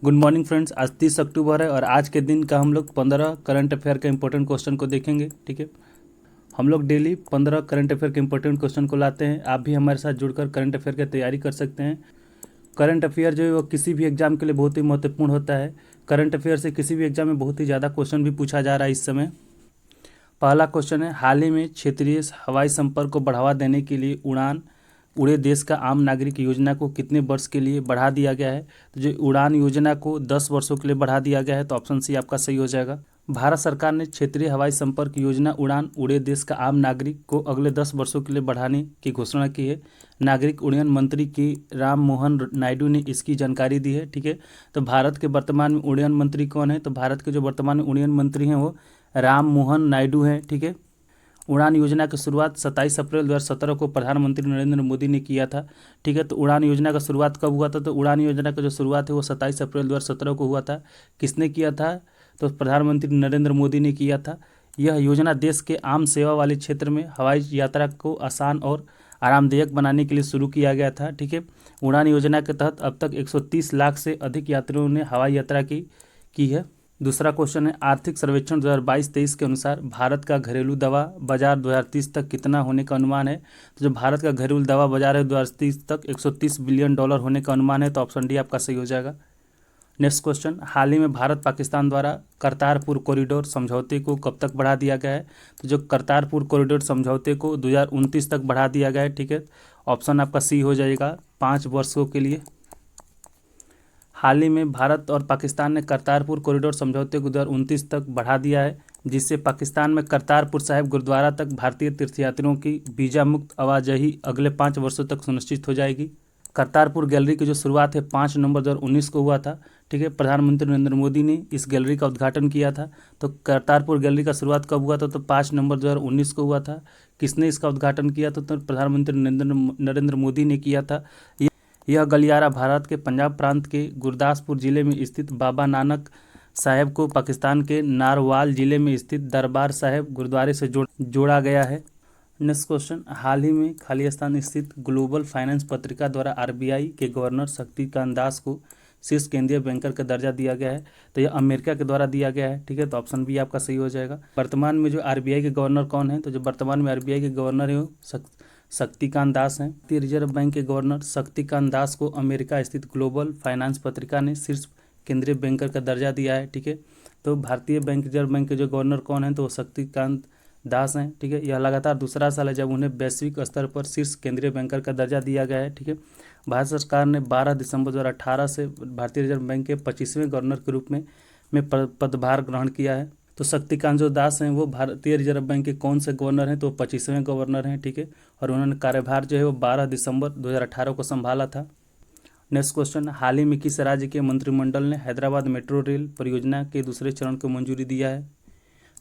Good morning friends. आज 30 अक्टूबर है और आज के दिन का हम लोग 15 करंट अफेयर के इंपॉर्टेंट क्वेश्चन को देखेंगे। ठीक है, हम लोग डेली 15 करंट अफेयर के इंपॉर्टेंट क्वेश्चन को लाते हैं। आप भी हमारे साथ जुड़कर करंट अफेयर की तैयारी कर सकते हैं। करंट अफेयर जो है वो किसी भी एग्जाम के लिए बहुत ही महत्वपूर्ण होता है। करंट अफेयर से किसी भी एग्जाम में बहुत ही ज़्यादा क्वेश्चन भी पूछा जा रहा है इस समय। पहला क्वेश्चन है, हाल ही में क्षेत्रीय हवाई संपर्क को बढ़ावा देने के लिए उड़ान उड़े देश का आम नागरिक योजना को कितने वर्ष के लिए बढ़ा दिया गया है। तो जो उड़ान योजना को 10 वर्षों के लिए बढ़ा दिया गया है, तो ऑप्शन सी आपका सही हो जाएगा। भारत सरकार ने क्षेत्रीय हवाई संपर्क योजना उड़ान उड़े देश का आम नागरिक को अगले 10 वर्षों के लिए बढ़ाने की घोषणा की है। नागरिक उड्डयन मंत्री के राम मोहन नायडू ने इसकी जानकारी दी है। ठीक है, तो भारत के वर्तमान में उड्डयन मंत्री कौन है? तो भारत के जो वर्तमान में उड्डयन मंत्री हैं वो राम मोहन नायडू हैं। ठीक है, उड़ान योजना की शुरुआत 27 अप्रैल 2017 को प्रधानमंत्री नरेंद्र मोदी ने किया था। ठीक है, तो उड़ान योजना का शुरुआत कब हुआ था? तो उड़ान योजना का जो शुरुआत है वो 27 अप्रैल 2017 को हुआ था। किसने किया था? तो प्रधानमंत्री नरेंद्र मोदी ने किया था। यह योजना देश के आम सेवा वाले क्षेत्र में हवाई यात्रा को आसान और आरामदायक बनाने के लिए शुरू किया गया था। ठीक है, उड़ान योजना के तहत अब तक 130 लाख से अधिक यात्रियों ने हवाई यात्रा की है। दूसरा क्वेश्चन है, आर्थिक सर्वेक्षण 2022-23 के अनुसार भारत का घरेलू दवा बाजार 2030 तक कितना होने का अनुमान है? तो जो भारत का घरेलू दवा बाजार है 2030 तक $130 बिलियन होने का अनुमान है, तो ऑप्शन डी आपका सही हो जाएगा। नेक्स्ट क्वेश्चन, हाल ही में भारत पाकिस्तान द्वारा करतारपुर कॉरिडोर समझौते को कब तक बढ़ा दिया गया है? तो जो करतारपुर कॉरिडोर समझौते को 2029 तक बढ़ा दिया गया है। ठीक है, ऑप्शन आपका सी हो जाएगा, 5 वर्षों के लिए। हाल ही में भारत और पाकिस्तान ने करतारपुर कॉरिडोर समझौते को 2029 तक बढ़ा दिया है, जिससे पाकिस्तान में करतारपुर साहिब गुरुद्वारा तक भारतीय तीर्थयात्रियों की वीजा मुक्त आवाजाही अगले 5 वर्षों तक सुनिश्चित हो जाएगी। करतारपुर गैलरी की जो शुरुआत है 5 नवंबर 2019 को हुआ था। ठीक है, प्रधानमंत्री नरेंद्र मोदी ने इस गैलरी का उद्घाटन किया था। तो करतारपुर गैलरी का शुरुआत कब हुआ था? तो 5 नवंबर 2019 को हुआ था। किसने इसका उद्घाटन किया था? तो प्रधानमंत्री नरेंद्र मोदी ने किया था। यह गलियारा भारत के पंजाब प्रांत के गुरदासपुर जिले में स्थित बाबा नानक साहेब को पाकिस्तान के नारवाल जिले में स्थित दरबार साहिब गुरुद्वारे से जोड़ा गया है। नेक्स्ट क्वेश्चन, हाल ही में खालिस्तान स्थित ग्लोबल फाइनेंस पत्रिका द्वारा आरबीआई के गवर्नर शक्तिकांत दास को शीर्ष केंद्रीय बैंकर का दर्जा दिया गया है। तो यह अमेरिका के द्वारा दिया गया है। ठीक है, तो ऑप्शन बी आपका सही हो जाएगा। वर्तमान में जो आरबीआई के गवर्नर कौन है? तो जो वर्तमान में आरबीआई के गवर्नर है वो शक्तिकांत दास हैं। भारतीय रिजर्व बैंक के गवर्नर शक्तिकांत दास को अमेरिका स्थित ग्लोबल फाइनेंस पत्रिका ने शीर्ष केंद्रीय बैंकर का दर्जा दिया है। ठीक है, तो भारतीय रिजर्व बैंक के जो गवर्नर कौन है? तो वो शक्तिकांत दास हैं। ठीक है, यह लगातार दूसरा साल है जब उन्हें वैश्विक स्तर पर शीर्ष केंद्रीय बैंकर का दर्जा दिया गया है। ठीक है, भारत सरकार ने 12 दिसंबर 2018 से भारतीय रिजर्व बैंक के 25वें गवर्नर के रूप में पदभार ग्रहण किया है। तो शक्तिकांत जो दास हैं वो भारतीय रिजर्व बैंक के कौन से गवर्नर हैं? तो 25वें गवर्नर हैं। ठीक है, और उन्होंने कार्यभार जो है वो 12 दिसंबर 2018 को संभाला था। नेक्स्ट क्वेश्चन, हाल ही में किस राज्य के मंत्रिमंडल ने हैदराबाद मेट्रो रेल परियोजना के दूसरे चरण को मंजूरी दिया है?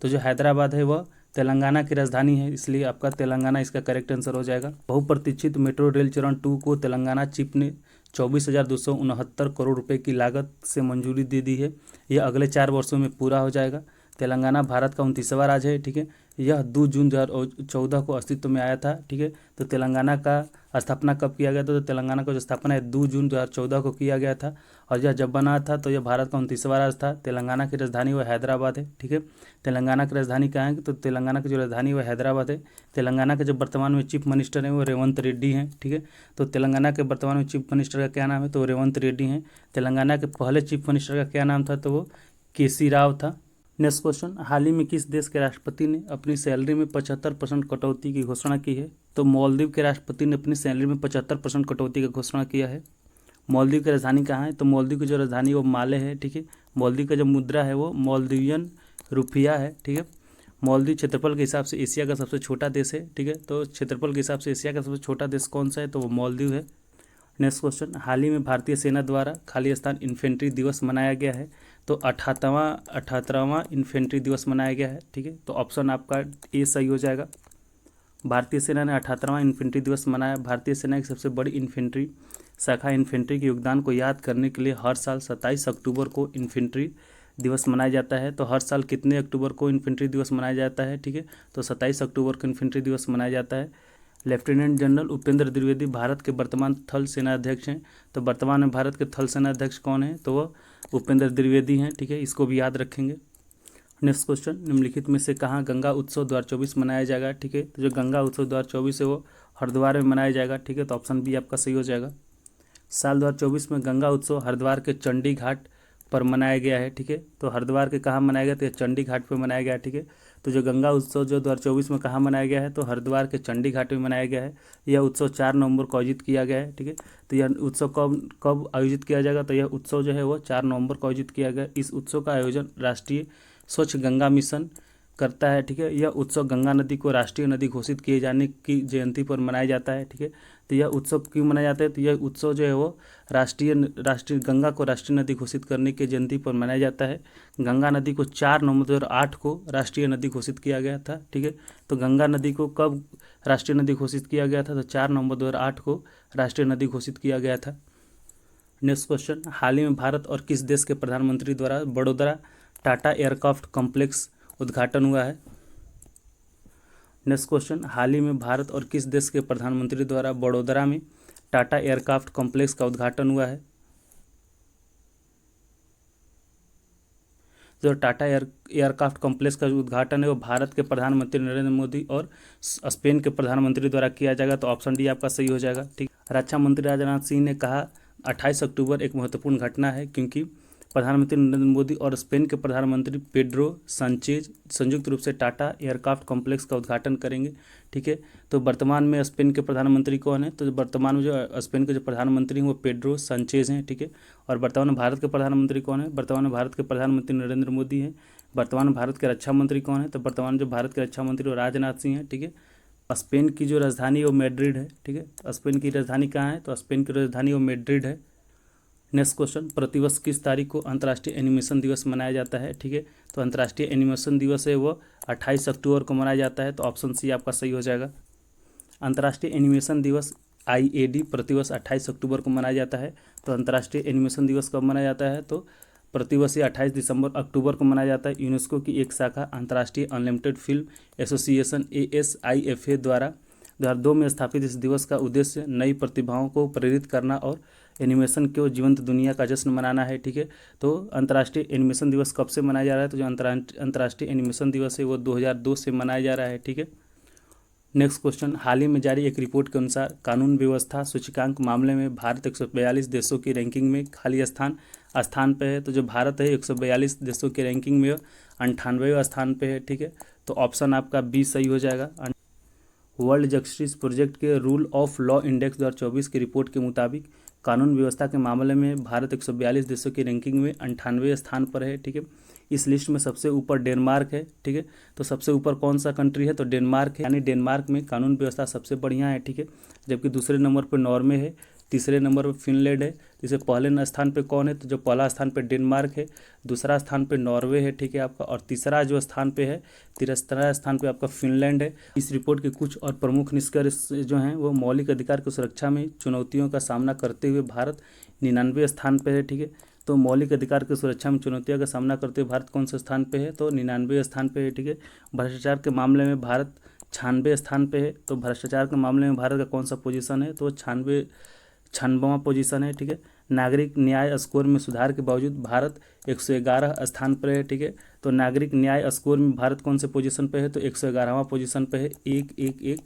तो जो हैदराबाद है वह तेलंगाना की राजधानी है, इसलिए आपका तेलंगाना इसका करेक्ट आंसर हो जाएगा। बहुप्रतीक्षित मेट्रो रेल चरण 2 को तेलंगाना चीफ ने 24,269 करोड़ रुपए की लागत से मंजूरी दे दी है। यह अगले 4 वर्षों में पूरा हो जाएगा। तेलंगाना भारत का 29वां राज्य है। ठीक है, यह 2 जून 2014 को अस्तित्व में आया था। ठीक है, तो तेलंगाना का स्थापना कब किया गया था? तो तेलंगाना का जो स्थापना है 2 जून 2014 को किया गया था। और यह जब बना था तो यह भारत का 29वां राज्य था। तेलंगाना की राजधानी वह हैदराबाद है। ठीक है, तेलंगाना की राजधानी कहाँ है? तो तेलंगाना की जो राजधानी वह हैदराबाद है। तेलंगाना के जो वर्तमान में चीफ मिनिस्टर हैं वो रेवंत रेड्डी हैं। ठीक है, तो तेलंगाना के वर्तमान में चीफ मिनिस्टर का क्या नाम है? तो रेवंत रेड्डी हैं। तेलंगाना के पहले चीफ मिनिस्टर का क्या नाम था? तो वो केसी राव था। नेक्स्ट क्वेश्चन, हाल ही में किस देश के राष्ट्रपति ने अपनी सैलरी में 75% कटौती की घोषणा की है? तो मालदीव के राष्ट्रपति ने अपनी सैलरी में 75% कटौती की घोषणा किया है। मालदीव की राजधानी कहाँ है? तो मालदीव की जो राजधानी वो माले है। ठीक है, मालदीव का जो मुद्रा है वो मालदीवियन रुपया है। ठीक है, मालदीव क्षेत्रफल के हिसाब से एशिया का सबसे छोटा देश है। ठीक है, तो क्षेत्रफल के हिसाब से एशिया का सबसे छोटा देश कौन सा है? तो वो मालदीव है। नेक्स्ट क्वेश्चन, हाल ही में भारतीय सेना द्वारा खालिस्तान इन्फेंट्री दिवस मनाया गया है। तो 78वां इन्फेंट्री दिवस मनाया गया है। ठीक है, तो ऑप्शन आपका ए सही हो जाएगा। भारतीय सेना ने 78वां इन्फेंट्री दिवस मनाया। भारतीय सेना की सबसे बड़ी इन्फेंट्री शाखा इन्फेंट्री के योगदान को याद करने के लिए हर साल 27 अक्टूबर को इन्फेंट्री दिवस मनाया जाता है। तो हर साल कितने अक्टूबर को इन्फेंट्री दिवस मनाया जाता है? ठीक है, तो 27 अक्टूबर को इन्फेंट्री दिवस मनाया जाता है। लेफ्टिनेंट जनरल उपेंद्र द्विवेदी भारत के वर्तमान थल सेनाध्यक्ष हैं। तो वर्तमान में भारत के थल सेनाध्यक्ष कौन है, तो वो उपेंद्र द्विवेदी हैं, ठीक है, इसको भी याद रखेंगे। नेक्स्ट क्वेश्चन, निम्नलिखित में से कहाँ गंगा उत्सव 2024 मनाया जाएगा, ठीक है। तो जो गंगा उत्सव 2024 है वो हरिद्वार में मनाया जाएगा, ठीक है। तो ऑप्शन बी आपका सही हो जाएगा। साल 2024 में गंगा उत्सव हरिद्वार के चंडी घाट पर मनाया गया है, ठीक है। तो हरिद्वार के कहाँ मनाया गया, तो चंडी घाट पर मनाया गया है, ठीक है। तो जो गंगा उत्सव जो 2024 में कहाँ मनाया गया है, तो हरिद्वार के चंडी घाट में मनाया गया है। यह उत्सव 4 नवंबर को आयोजित किया गया है, ठीक है। तो यह उत्सव कब कब आयोजित किया जाएगा, तो यह उत्सव जो है वो 4 नवंबर को आयोजित किया गया। इस उत्सव का आयोजन राष्ट्रीय स्वच्छ गंगा मिशन करता है, ठीक है। यह उत्सव गंगा नदी को राष्ट्रीय नदी घोषित किए जाने की जयंती पर मनाया जाता है, ठीक है। तो यह उत्सव क्यों मनाया जाता है, तो यह उत्सव जो है वो राष्ट्रीय गंगा को राष्ट्रीय नदी घोषित करने की जयंती पर मनाया जाता है। गंगा नदी को 4 नवंबर 2008 को राष्ट्रीय नदी घोषित किया गया था, ठीक है। तो गंगा नदी को कब राष्ट्रीय नदी घोषित किया गया था, तो 4 नवंबर 2008 को राष्ट्रीय नदी घोषित किया गया था। नेक्स्ट क्वेश्चन, हाल ही में भारत और किस देश के प्रधानमंत्री द्वारा बड़ोदरा टाटा एयरक्राफ्ट कॉम्प्लेक्स उद्घाटन हुआ है। नेक्स्ट क्वेश्चन, हाल ही में भारत और किस देश के प्रधानमंत्री द्वारा बड़ोदरा में टाटा एयरक्राफ्ट कॉम्प्लेक्स का उद्घाटन हुआ है। जो टाटा एयरक्राफ्ट कॉम्प्लेक्स का उद्घाटन है वो भारत के प्रधानमंत्री नरेंद्र मोदी और स्पेन के प्रधानमंत्री द्वारा किया जाएगा। तो ऑप्शन डी आपका सही हो जाएगा, ठीक। रक्षा मंत्री राजनाथ सिंह ने कहा 28 अक्टूबर एक महत्वपूर्ण घटना है क्योंकि प्रधानमंत्री नरेंद्र मोदी और स्पेन के प्रधानमंत्री पेड्रो सांचेज संयुक्त रूप से टाटा एयरक्राफ्ट कॉम्प्लेक्स का उद्घाटन करेंगे, ठीक है। तो वर्तमान में स्पेन के प्रधानमंत्री कौन है, तो वर्तमान में जो स्पेन के जो प्रधानमंत्री हैं वो पेड्रो सांचेज हैं, ठीक है। और वर्तमान में भारत के प्रधानमंत्री कौन है, वर्तमान में भारत के प्रधानमंत्री नरेंद्र मोदी हैं। वर्तमान में भारत के रक्षा मंत्री कौन है, तो वर्तमान में जो भारत के रक्षा मंत्री वो राजनाथ सिंह हैं, ठीक है। स्पेन की जो राजधानी है वो मैड्रिड है, ठीक है। स्पेन की राजधानी कहाँ है, तो स्पेन की राजधानी वो मैड्रिड है। नेक्स्ट क्वेश्चन, प्रतिवर्ष किस तारीख को अंतर्राष्ट्रीय एनिमेशन दिवस मनाया जाता है, ठीक है। तो अंतर्राष्ट्रीय एनिमेशन दिवस है वो 28 अक्टूबर को मनाया जाता है। तो ऑप्शन सी आपका सही हो जाएगा। अंतर्राष्ट्रीय एनिमेशन दिवस IAD प्रतिवर्ष 28 अक्टूबर को मनाया जाता है। तो अंतर्राष्ट्रीय एनिमेशन दिवस कब मनाया जाता है, तो प्रतिवर्ष 28 अक्टूबर को मनाया जाता है। यूनेस्को की एक शाखा अंतर्राष्ट्रीय अनलिमिटेड फिल्म एसोसिएशन ASIFA द्वारा 2002 में स्थापित इस दिवस का उद्देश्य नई प्रतिभाओं को प्रेरित करना और एनिमेशन को जीवंत दुनिया का जश्न मनाना है, ठीक है। तो अंतर्राष्ट्रीय एनिमेशन दिवस कब से मनाया जा रहा है, तो जो अंतर्राष्ट्रीय एनिमेशन दिवस है वो 2002 से मनाया जा रहा है, ठीक है। नेक्स्ट क्वेश्चन, हाल ही में जारी एक रिपोर्ट के अनुसार कानून व्यवस्था सूचकांक मामले में भारत 142 देशों की रैंकिंग में खाली स्थान पे है। तो जो भारत है 142 देशों की रैंकिंग में 98वें स्थान पे है, ठीक है। तो ऑप्शन आपका बी सही हो जाएगा। वर्ल्ड जस्टिस प्रोजेक्ट के रूल ऑफ लॉ इंडेक्स 2024 की रिपोर्ट के मुताबिक कानून व्यवस्था के मामले में भारत 142 देशों की रैंकिंग में 98वें स्थान पर है, ठीक है। इस लिस्ट में सबसे ऊपर डेनमार्क है, ठीक है। तो सबसे ऊपर कौन सा कंट्री है, तो डेनमार्क है, यानी डेनमार्क में कानून व्यवस्था सबसे बढ़िया है, ठीक है। जबकि दूसरे नंबर पर नॉर्वे है, तीसरे नंबर पर फिनलैंड है। जैसे पहले स्थान पे कौन है, तो जो पहला स्थान पे डेनमार्क है, दूसरा स्थान पे नॉर्वे है, ठीक है आपका, और तीसरा जो स्थान पे है, तीसरा स्थान पे आपका फिनलैंड है। इस रिपोर्ट के कुछ और प्रमुख निष्कर्ष जो हैं वो मौलिक अधिकार की सुरक्षा में चुनौतियों का सामना करते हुए भारत 99वें स्थान पे है, ठीक है। तो मौलिक अधिकार की सुरक्षा में चुनौतियों का सामना करते हुए भारत कौन से स्थान पे है, तो 99वें स्थान पे है, ठीक है। भ्रष्टाचार के मामले में भारत 96वें स्थान पे है। तो भ्रष्टाचार के मामले में भारत का कौन सा पोजीशन है, तो 96वां पोजीशन है, ठीक है। नागरिक न्याय स्कोर में सुधार के बावजूद भारत 111 स्थान पर है, ठीक है। तो नागरिक न्याय स्कोर में भारत कौन से पोजीशन पे है, तो 111वां पोजीशन पे है, 111।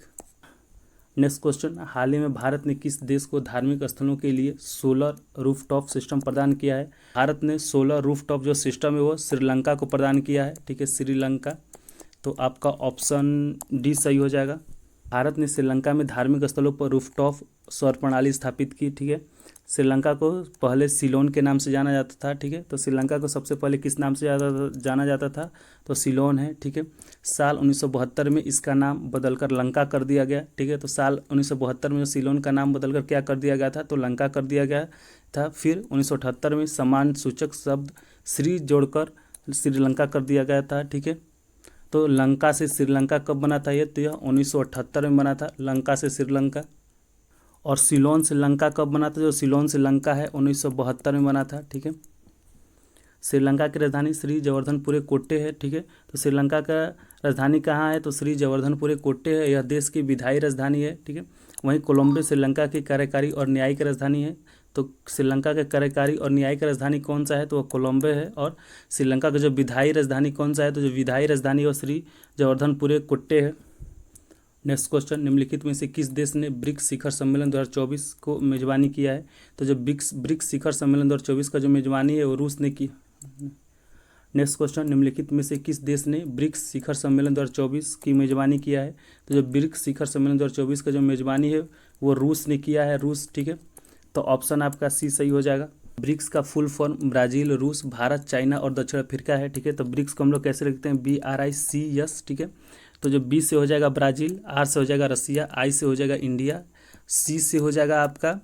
नेक्स्ट क्वेश्चन, हाल ही में भारत ने किस देश को धार्मिक स्थलों के लिए सोलर रूफटॉप सिस्टम प्रदान किया है। भारत ने सोलर रूफटॉप जो सिस्टम है वो श्रीलंका को प्रदान किया है, ठीक है, श्रीलंका। तो आपका ऑप्शन डी सही हो जाएगा। भारत ने श्रीलंका में धार्मिक स्थलों पर रूफटॉप सौर प्रणाली स्थापित की, ठीक है। श्रीलंका को पहले सिलोन के नाम से जाना जाता था, ठीक है। तो श्रीलंका को सबसे पहले किस नाम से जाना जाता था, तो सिलोन है, ठीक है। साल 1972 में इसका नाम बदलकर लंका कर दिया गया, ठीक है। तो साल 1972 में सिलोन का नाम बदलकर क्या कर दिया गया था, तो लंका कर दिया गया था। फिर 1978 में समान सूचक शब्द श्री जोड़कर श्रीलंका कर दिया गया था, ठीक है। तो लंका से श्रीलंका कब बना था ये, तो यह 1978 में बना था, लंका से श्रीलंका। और सिलोन से लंका कब बना था, जो सिलोन से लंका है 1972 में बना था, ठीक है। श्रीलंका की राजधानी श्री जवर्धनपुरे कोट्टे है, ठीक है। तो श्रीलंका का राजधानी कहाँ है, तो श्री जवर्धनपुरे कोट्टे है, यह देश की विधायी राजधानी है, ठीक है। वहीं कोलंबो श्रीलंका की कार्यकारी और न्यायिक राजधानी है। तो श्रीलंका के कार्यकारी और न्यायिक राजधानी कौन सा है, तो वह कोलंबो है। और श्रीलंका का जो विधायी राजधानी कौन सा है, तो जो विधायी राजधानी है वो श्री जवर्धनपुरे कोट्टे है। नेक्स्ट क्वेश्चन, निम्नलिखित में से किस देश ने ब्रिक्स शिखर सम्मेलन 2024 को मेजबानी किया है, तो जो ब्रिक्स शिखर सम्मेलन 2024 का जो मेजबानी है वो रूस ने की। नेक्स्ट क्वेश्चन, निम्नलिखित में से किस देश ने ब्रिक्स शिखर सम्मेलन 2024 की मेजबानी किया है, तो जो ब्रिक्स शिखर सम्मेलन 2024 का जो मेजबानी है वो रूस ने किया है, रूस, ठीक है। तो ऑप्शन आपका सी सही हो जाएगा। ब्रिक्स का फुल फॉर्म ब्राज़ील, रूस, भारत, चाइना और दक्षिण अफ्रीका है, ठीक है। तो ब्रिक्स को हम लोग कैसे लिखते हैं, BRICS, ठीक है। तो जो बी से हो जाएगा ब्राज़ील, आर से हो जाएगा रसिया, आई से हो जाएगा इंडिया, सी से हो जाएगा आपका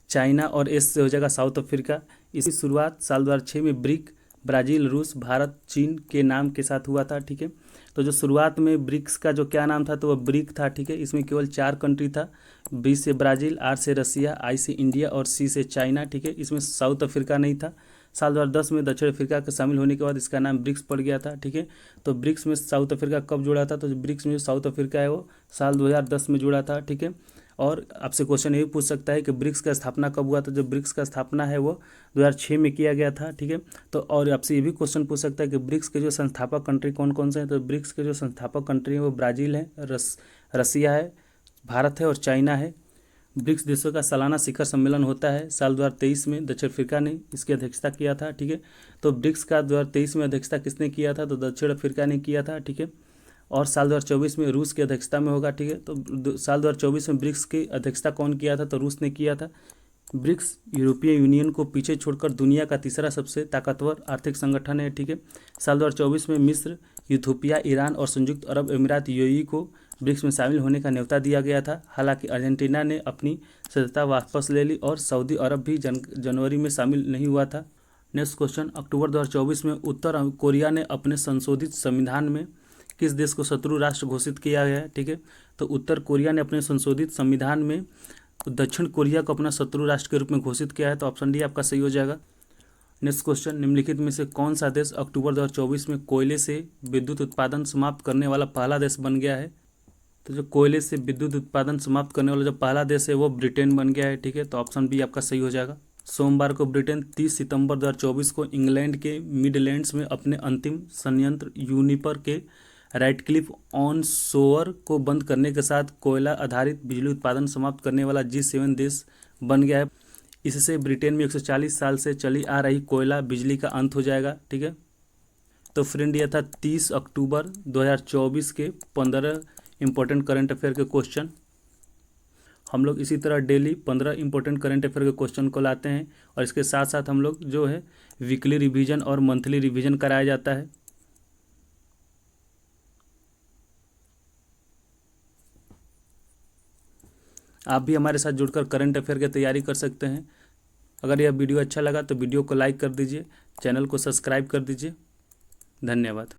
चाइना और एस से हो जाएगा साउथ अफ्रीका। इसकी शुरुआत साल 2006 में ब्रिक ब्राज़ील, रूस, भारत, चीन के नाम के साथ हुआ था, ठीक है। तो जो शुरुआत में ब्रिक्स का जो क्या नाम था, तो वह ब्रिक था, ठीक है। इसमें केवल 4 कंट्री था, बी से ब्राज़ील, आर से रसिया, आई से इंडिया और सी से चाइना, ठीक है। इसमें साउथ अफ्रीका नहीं था। साल 2010 में दक्षिण अफ्रीका के शामिल होने के बाद इसका नाम ब्रिक्स पड़ गया था, ठीक है। तो ब्रिक्स में साउथ अफ्रीका कब जुड़ा था, तो ब्रिक्स में साउथ अफ्रीका है वो साल 2010 में जुड़ा था, ठीक है। और आपसे क्वेश्चन ये भी पूछ सकता है कि ब्रिक्स का स्थापना कब हुआ, तो जो ब्रिक्स का स्थापना है वो 2006 में किया गया था, ठीक है। तो और आपसे ये भी क्वेश्चन पूछ सकता है कि ब्रिक्स के जो संस्थापक कंट्री कौन कौन से हैं, तो ब्रिक्स के जो संस्थापक कंट्री हैं वो ब्राज़ील है, रसिया है, भारत है और चाइना है। ब्रिक्स देशों का सालाना शिखर सम्मेलन होता है। साल 2023 में दक्षिण अफ्रीका ने इसकी अध्यक्षता किया था, ठीक है। तो ब्रिक्स का 2023 में अध्यक्षता किसने किया था, तो दक्षिण अफ्रीका ने किया था, ठीक है। और साल 2024 में रूस की अध्यक्षता में होगा, ठीक है। तो साल 2024 में ब्रिक्स की अध्यक्षता कौन किया था, तो रूस ने किया था। ब्रिक्स यूरोपीय यूनियन को पीछे छोड़कर दुनिया का तीसरा सबसे ताकतवर आर्थिक संगठन है, ठीक है। साल 2024 में मिस्र, इथियोपिया, ईरान और संयुक्त अरब अमीरात UAE को ब्रिक्स में शामिल होने का न्योता दिया गया था। हालांकि अर्जेंटीना ने अपनी सदस्यता वापस ले ली और सऊदी अरब भी जनवरी में शामिल नहीं हुआ था। नेक्स्ट क्वेश्चन, अक्टूबर 2024 में उत्तर कोरिया ने अपने संशोधित संविधान में किस देश को शत्रु राष्ट्र घोषित किया गया है, ठीक है। तो उत्तर कोरिया ने अपने संशोधित संविधान में दक्षिण कोरिया को अपना शत्रु राष्ट्र के रूप में घोषित किया है। तो ऑप्शन डी आपका सही हो जाएगा। नेक्स्ट क्वेश्चन, निम्नलिखित में से कौन सा देश अक्टूबर 2024 में कोयले से विद्युत उत्पादन समाप्त करने वाला पहला देश बन गया है, तो जो कोयले से विद्युत उत्पादन समाप्त करने वाला जो पहला देश है वो ब्रिटेन बन गया है, ठीक है। तो ऑप्शन बी आपका सही हो जाएगा। सोमवार को ब्रिटेन 30 सितंबर 2024 को इंग्लैंड के मिडलैंड्स में अपने अंतिम संयंत्र यूनिपर के रैडक्लिफ ऑन शोर को बंद करने के साथ कोयला आधारित बिजली उत्पादन समाप्त करने वाला G7 देश बन गया है। इससे ब्रिटेन में 140 साल से चली आ रही कोयला बिजली का अंत हो जाएगा, ठीक है। तो फ्रेंड यह था 30 अक्टूबर 2024 के 15 इंपॉर्टेंट करंट अफेयर के क्वेश्चन। हम लोग इसी तरह डेली 15 इंपॉर्टेंट करंट अफेयर के क्वेश्चन को लाते हैं और इसके साथ साथ हम लोग जो है वीकली रिवीजन और मंथली रिवीजन कराया जाता है। आप भी हमारे साथ जुड़कर करंट अफेयर की तैयारी कर सकते हैं। अगर यह वीडियो अच्छा लगा तो वीडियो को लाइक कर दीजिए, चैनल को सब्सक्राइब कर दीजिए। धन्यवाद।